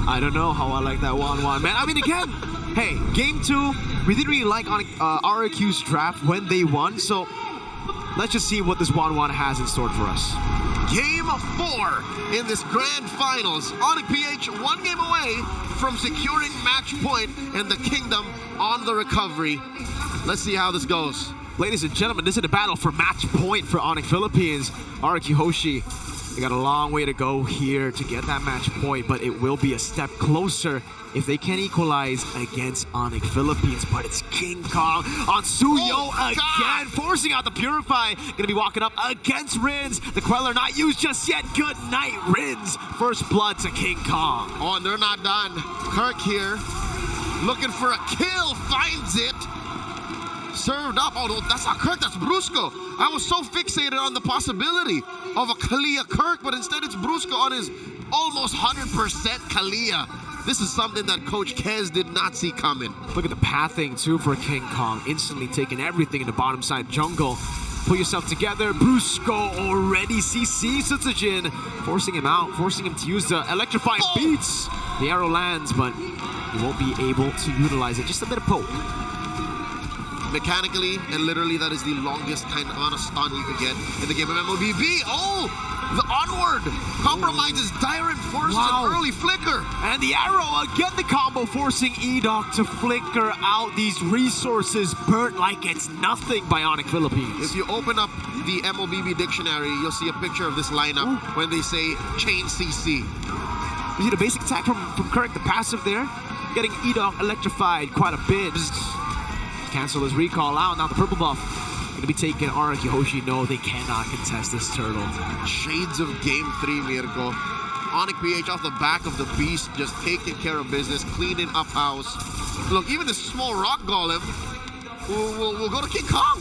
I don't know how I like that 1-1, man. I mean, again, hey, game 2, we didn't really like RRQ's draft when they won, so let's just see what this 1-1 has in store for us. Game 4 in this grand finals. ONIC PH 1 game away from securing match point and the kingdom on the recovery. Let's see how this goes. Ladies and gentlemen, this is a battle for match point for ONIC Philippines. RRQ HOSHI, they got a long way to go here to get that match point, but it will be a step closer if they can equalize against ONIC Philippines. But it's King Kong on Suyo again, forcing out the Purify. Gonna be walking up against Rins. The Queller not used just yet. Good night, Rins. First blood to King Kong. Oh, and they're not done. Kirk here, looking for a kill, finds it. Served up. Oh, no, that's not Kirk, that's Brusco. I was so fixated on the possibility of a Kalia Kirk, but instead it's Brusco on his almost 100% Kalia. This is something that Coach Kez did not see coming. Look at the pathing too for King Kong. Instantly taking everything in the bottom side jungle. Pull yourself together. Brusco already CC Sutsujin, forcing him out, forcing him to use the electrifying beats. The arrow lands, but he won't be able to utilize it. Just a bit of poke. Mechanically and literally, that is the longest kind of amount of stun you could get in the game of MLBB. Oh, the onward compromises Dyron, forces an early flicker. And the arrow, again the combo, forcing EDOC to flicker out these resources, burnt like it's nothing by ONIC Philippines. If you open up the MLBB dictionary, you'll see a picture of this lineup when they say chain CC. You see the basic attack from Kirk, the passive there, getting EDOC electrified quite a bit. Cancel his recall out. Now the purple buff gonna be taking RRQ HOSHI. No, they cannot contest this turtle. Shades of game 3, Mirko. ONIC PH off the back of the beast, just taking care of business, cleaning up house. Look, even this small rock golem will go to King Kong.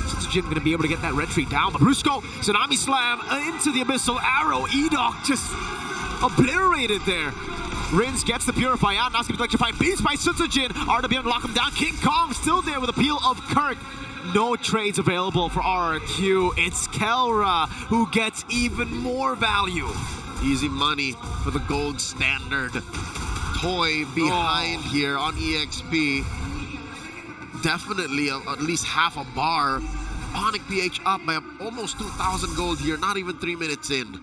Sutsujin gonna be able to get that red tree down, but Brusco, Tsunami Slam into the abyssal arrow. EDOC just obliterated there. Rins gets the Purify out, now it's going to be electrified. Beats by Sutsujin. RWM to lock him down. King Kong still there with a peel of Kirk. No trades available for RRQ. It's KELRA who gets even more value. Easy money for the gold standard. Toy behind here on EXP. Definitely at least half a bar. ONIC PH up by almost 2,000 gold here, not even 3 minutes in.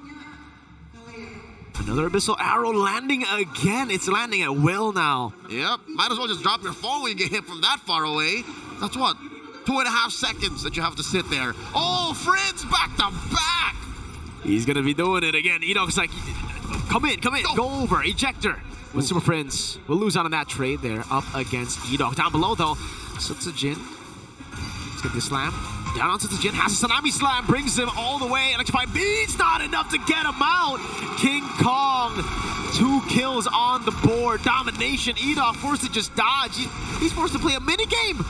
Another abyssal arrow landing again. It's landing at will now. Yep, might as well just drop your phone when you get hit from that far away. That's what, 2.5 seconds that you have to sit there. Oh, Fritz back to back. He's gonna be doing it again. EDOC's like, come in, go over, ejector. With Super Friends, we'll lose out on that trade there, up against EDOC. Down below though, Sutsujin. Let's get this slam. Down on Sutsujin, has a Tsunami Slam, brings him all the way. Electrifying beats, not enough to get him out. King Kong, 2 kills on the board. Domination, EDOC forced to just dodge. He's forced to play a minigame.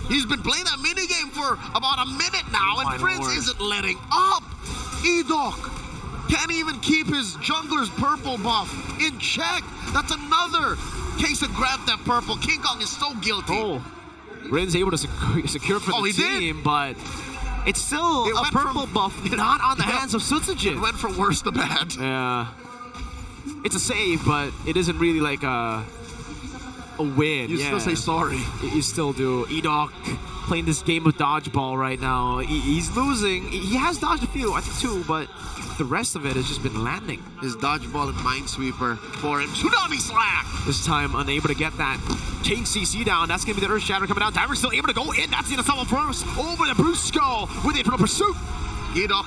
He's been playing that minigame for about a minute now, and Prince isn't letting up. EDOC can't even keep his jungler's purple buff in check. That's another case of grab that purple. King Kong is so guilty. Rins able to secure for the team, but it's still a purple buff not on the hands of Sutsujin. It went from worse to bad. Yeah. It's a save, but it isn't really like a win. You still say sorry. You still do. EDOC playing this game of dodgeball right now. He's losing. He has dodged a few, I think 2, but the rest of it has just been landing. His dodgeball and minesweeper for him. Tsunami Slam! This time unable to get that chain CC down. That's going to be the Earth Shatter coming down. Diver's still able to go in. That's the Inasama first. Over to Brusco with the Infernal Pursuit. EDOC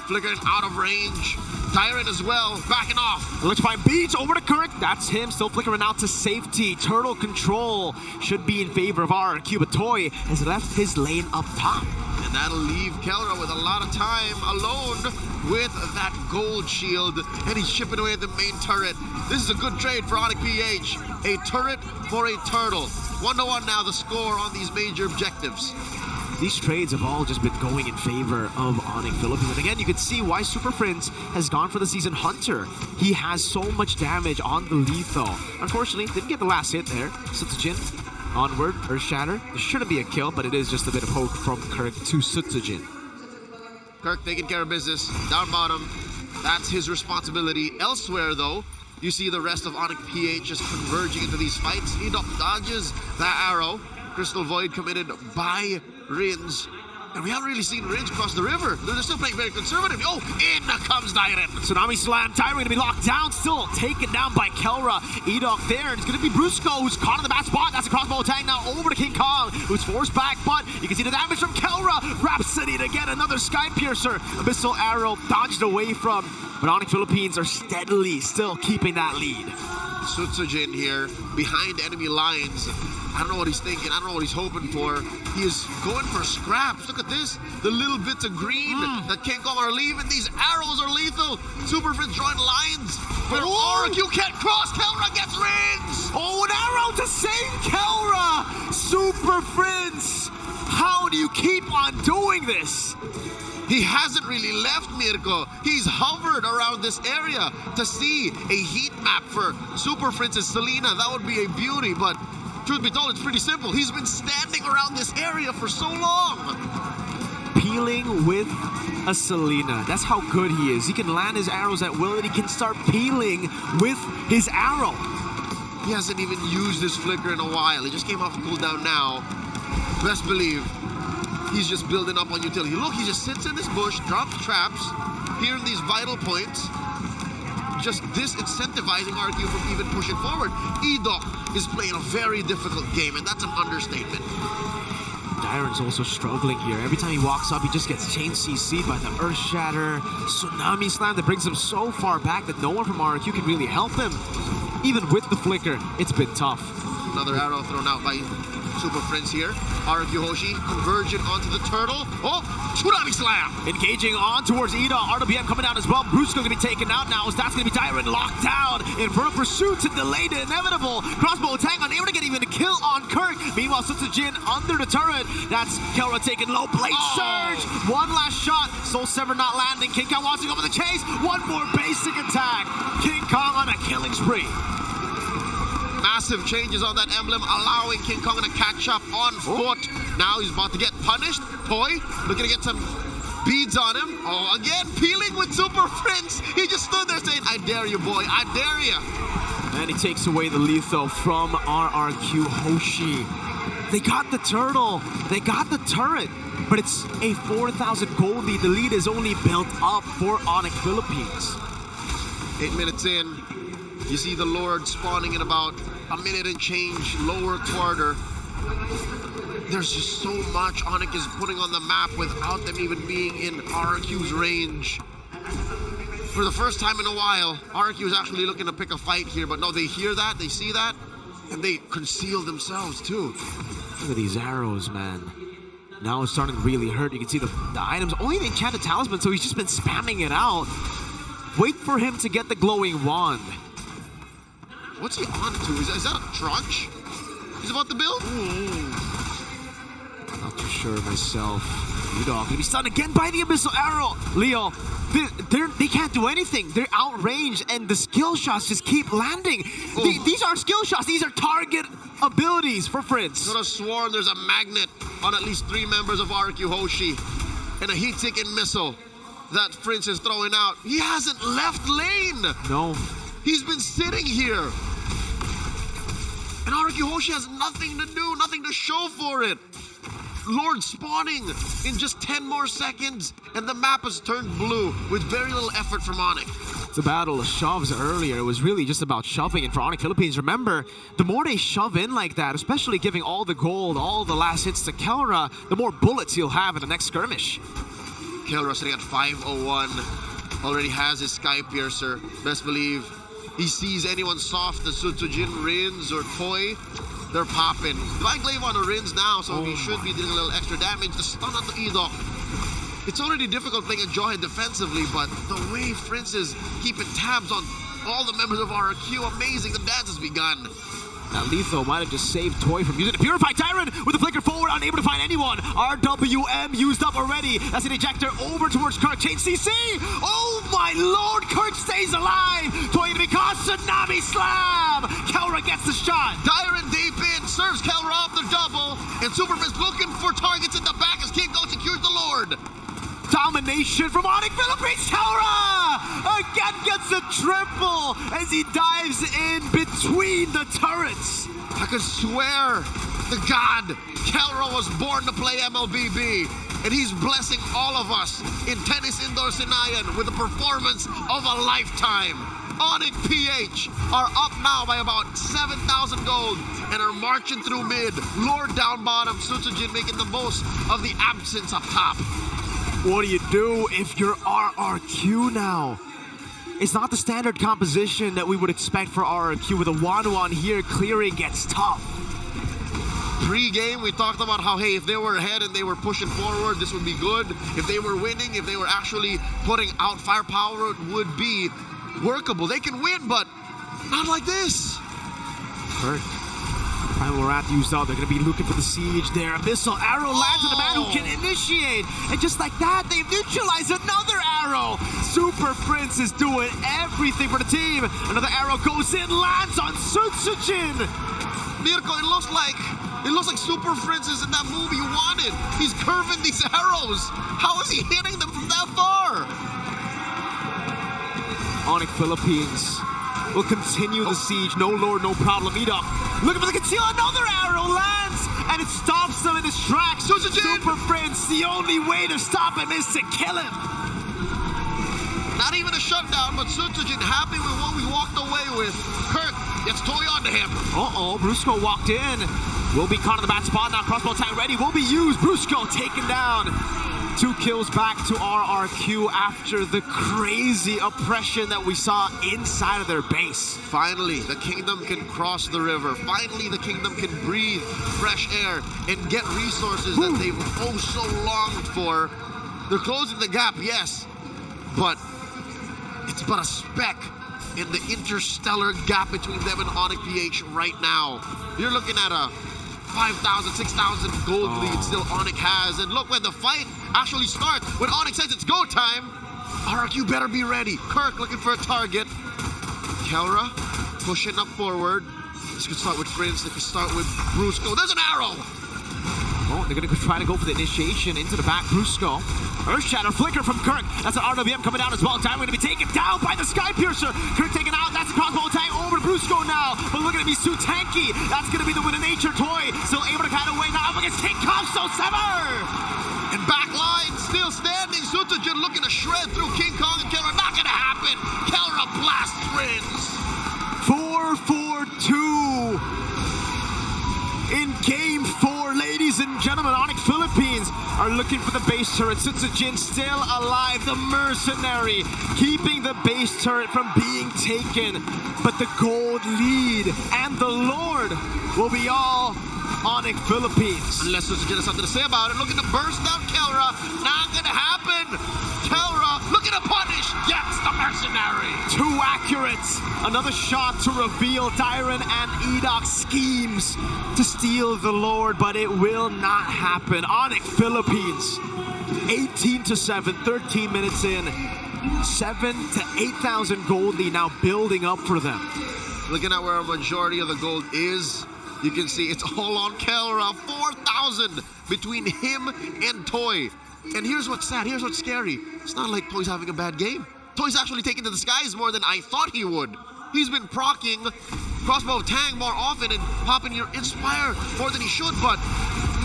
flickering out of range. Dyron as well, backing off. Electrifying beats over to Kirk. That's him still flickering out to safety. Turtle control should be in favor of RRQ, but Toy has left his lane up top. And that'll leave KELRA with a lot of time alone with that gold shield. And he's chipping away at the main turret. This is a good trade for ONIC PH. A turret for a turtle. 1-1 now the score on these major objectives. These trades have all just been going in favor of ONIC Philippines. And again, you can see why Super Friends has gone for the season Hunter. He has so much damage on the lethal. Unfortunately, didn't get the last hit there. Sutsujin onward, Earth Shatter. There shouldn't be a kill, but it is just a bit of poke from Kirk to Sutsujin. Kirk taking care of business. Down bottom. That's his responsibility. Elsewhere, though, you see the rest of ONIC PH just converging into these fights. EDOC dodges that arrow. Crystal Void committed by Rins. And we haven't really seen Rins cross the river. They're still playing very conservative. Oh, in comes Dyren. Tsunami Slam. Dyren going to be locked down. Still taken down by Kelra. EDOC there. And it's going to be Brusco who's caught in the bad spot. That's a crossbow attack now over to King Kong, who's forced back. But you can see the damage from Kelra. Rhapsody to get another Sky Piercer. Abyssal Arrow dodged away from. But ONIC Philippines are steadily still keeping that lead. Sutsujin here behind enemy lines. I don't know what he's thinking. I don't know what he's hoping for. He is going for scraps. Look at this. The little bits of green that King Kong are leaving. These arrows are lethal. Super Fritz drawing lines. But RRQ can't cross. Kelra gets Rins. Oh, an arrow to save Kelra. Super Fritz. How do you keep on doing this? He hasn't really left Mirko. He's hovered around this area to see a heat map for Super Fritz's Selena. That would be a beauty, but truth be told, it's pretty simple. He's been standing around this area for so long. Peeling with a Selena. That's how good he is. He can land his arrows at will and he can start peeling with his arrow. He hasn't even used his flicker in a while. He just came off cooldown now. Best believe he's just building up on utility. Look, he just sits in this bush, drops traps here in these vital points, just disincentivizing RRQ from even pushing forward. EDOC is playing a very difficult game, and that's an understatement. Dyren's also struggling here. Every time he walks up, he just gets chain CC'd by the Earth Shatter, Tsunami Slam that brings him so far back that no one from RRQ can really help him. Even with the flicker, it's been tough. Another arrow thrown out by Super Prince here. RRQ HOSHI converging onto the turtle. Oh, Tsunami Slam! Engaging on towards EDOC. RWM coming down as well. Brusco going to be taken out now. That's going to be Dyren locked down. Infernal Pursuit to delay the inevitable. Crossbow attack unable to get even a kill on Kirk. Meanwhile, Sutsujin under the turret. That's Kelra taking low blade surge. One last shot. Soul Sever not landing. King Kong wants to go for the chase. One more basic attack. King Kong on a killing spree. Massive changes on that emblem, allowing King Kong to catch up on foot. Now he's about to get punished. Toy looking to get some beads on him. Oh, again, peeling with Super Prince. He just stood there saying, I dare you, boy. I dare you. And he takes away the lethal from RRQ HOSHI. They got the turtle. They got the turret. But it's a 4,000 gold lead. The lead is only built up for ONIC Philippines. 8 minutes in. You see the Lord spawning in about a minute and change, lower quarter. There's just so much ONIC is putting on the map without them even being in RRQ's range. For the first time in a while, RRQ is actually looking to pick a fight here, but no, they hear that, they see that, and they conceal themselves too. Look at these arrows, man. Now it's starting to really hurt. You can see the items, only the enchanted talisman, so he's just been spamming it out. Wait for him to get the glowing wand. What's he on to? Is that a trunch? He's about to build? Not too sure myself. EDOC gonna be stunned again by the Abyssal Arrow. Leo, they can't do anything. They're outranged, and the skill shots just keep landing. These aren't skill shots. These are target abilities for Fritz. Could have sworn there's a magnet on at least 3 members of RRQ HOSHI and a heat-seeking missile that Fritz is throwing out. He hasn't left lane. No. He's been sitting here. And RRQ HOSHI has nothing to do, nothing to show for it. Lord spawning in just 10 more seconds, and the map has turned blue with very little effort from ONIC. The battle of shoves earlier, it was really just about shoving. And for ONIC Philippines, remember, the more they shove in like that, especially giving all the gold, all the last hits to Kelra, the more bullets he'll have in the next skirmish. Kelra sitting at 501, already has his Sky Piercer. Best believe he sees anyone soft, the Sutsujin, Rins, or Toy, they're popping. Divine Glaive on the Rins now, so he should be dealing a little extra damage. The stun on the EDOC. It's already difficult playing a Jawhead defensively, but the way Fritz is keeping tabs on all the members of RRQ, amazing. The dance has begun. Now Letho might have just saved Toy from using the Purify. Dyren with the flicker forward, unable to find anyone. RWM used up already. That's an ejector over towards Kirk. Chain CC! Oh my lord, Kirk stays alive! Toy to be caught, Tsunami Slam! Kelra gets the shot. Dyren deep in, serves Kelra off the double, and Superman's looking for targets in the back as King Kong secures the Lord. elimination from ONIC Philippines. KELRA again gets a triple as he dives in between the turrets. I could swear to God, KELRA was born to play MLBB, and he's blessing all of us in Tennis Indoor Sinayan with a performance of a lifetime. ONIC PH are up now by about 7,000 gold and are marching through mid. Lord down bottom, Sutsujin making the most of the absence up top. What do you do if you're RRQ now? It's not the standard composition that we would expect for RRQ. With a 1-1 here, clearing gets tough. Pre-game, we talked about how, hey, if they were ahead and they were pushing forward, this would be good. If they were winning, if they were actually putting out firepower, it would be workable. They can win, but not like this. Hurt. Primal Wrath used out. They're going to be looking for the siege there. Abyssal arrow lands on the man who can initiate. And just like that, they've neutralized another arrow. Super Prince is doing everything for the team. Another arrow goes in, lands on Sutsujin. Mirko, it looks like Super Prince is in that movie you wanted. He's curving these arrows. How is he hitting them from that far? ONIC Philippines will continue the siege. No Lord, no problem. EDOC looking for the conceal. Another arrow lands, and it stops them in his tracks. Super Prince, the only way to stop him is to kill him. Not even a shutdown, but Sutsujin happy with what we walked away with. Kirk gets toy onto him. Uh-oh, Brusco walked in. Will be caught in the bad spot now. Crossbow tank ready. Will be used. Brusco taken down. 2 kills back to RRQ after the crazy oppression that we saw inside of their base. Finally, the kingdom can cross the river. Finally, the kingdom can breathe fresh air and get resources that they've oh so longed for. They're closing the gap, yes, but it's but a speck in the interstellar gap between them and ONIC PH right now. You're looking at a 5,000, 6,000 gold lead still ONIC has. And look, when the fight actually starts, when ONIC says it's go time, RRQ better be ready. Kirk looking for a target. KELRA pushing up forward. This could start with Prince, they could start with Brusco. There's an arrow! Oh, they're going to try to go for the initiation into the back. Brusco. Earthshatter flicker from Kirk. That's an RWM coming down as well. Time going to be taken down by the Sky Piercer. Kirk taken out. That's a crossbow tank over to Brusco now. But look at him, he's too tanky. That's going to be the Win of Nature toy. Still able to kind of wait now up against King Kong. So Sever! And back line still standing. Sutsujin looking to shred through King Kong and KELRA. Not going to happen. KELRA blast wins. 4-4-2 in game 4, ladies and gentlemen. ONIC Philippines are looking for the base turret. Sutsujin still alive, the mercenary, keeping the base turret from being taken. But the gold lead and the Lord will be all ONIC Philippines. Unless Sutsujin has something to say about it. Looking to burst down KELRA. Not gonna happen. KELRA looking to punish. Yes, the mercenary. Too accurate. Another shot to reveal Dyron and EDOC schemes to steal the Lord, but it will not happen. ONIC Philippines, 18-7, 13 minutes in, 7,000 to 8,000 gold lead now building up for them. Looking at where a majority of the gold is, you can see it's all on KELRA. 4,000 between him and Toy. And here's what's sad, here's what's scary. It's not like Toy's having a bad game. Toy's actually taken to the skies more than I thought he would. He's been proccing crossbow tang more often and popping your Inspire more than he should, but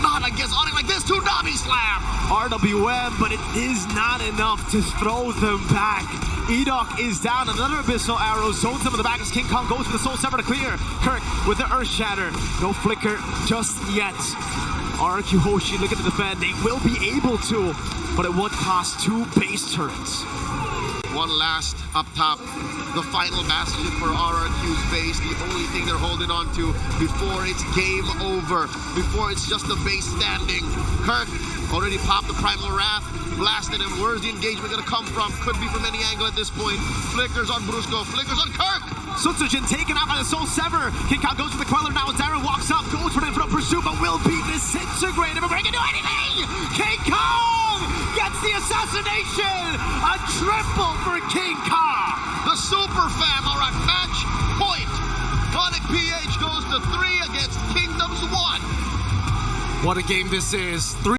not against ONIC like this. Tsunami Slam! RWM, but it is not enough to throw them back. EDOC is down. Another Abyssal arrow zones him in the back as King Kong goes for the Soul Sever to clear. Kirk with the Earth Shatter. No flicker just yet. RRQ HOSHI looking to defend. They will be able to, but at what cost? 2 base turrets. One last up top, the final bastion for RRQ's base, the only thing they're holding on to before it's game over, before it's just the base standing. Kirk already popped the Primal Wrath, blasted him. Where's the engagement gonna come from? Could be from any angle at this point. Flickers on Brusco, flickers on Kirk! Sutsujin taken out by the Soul Sever. King Kong goes for the Queller now as Darren walks up, goes for the front pursuit, but will be disintegrated before he can do anything! King Kong gets the assassination! A triple for King Kong! The Super Fam are at match point. ONIC PH goes to 3 against Kingdoms 1. What a game this is. 3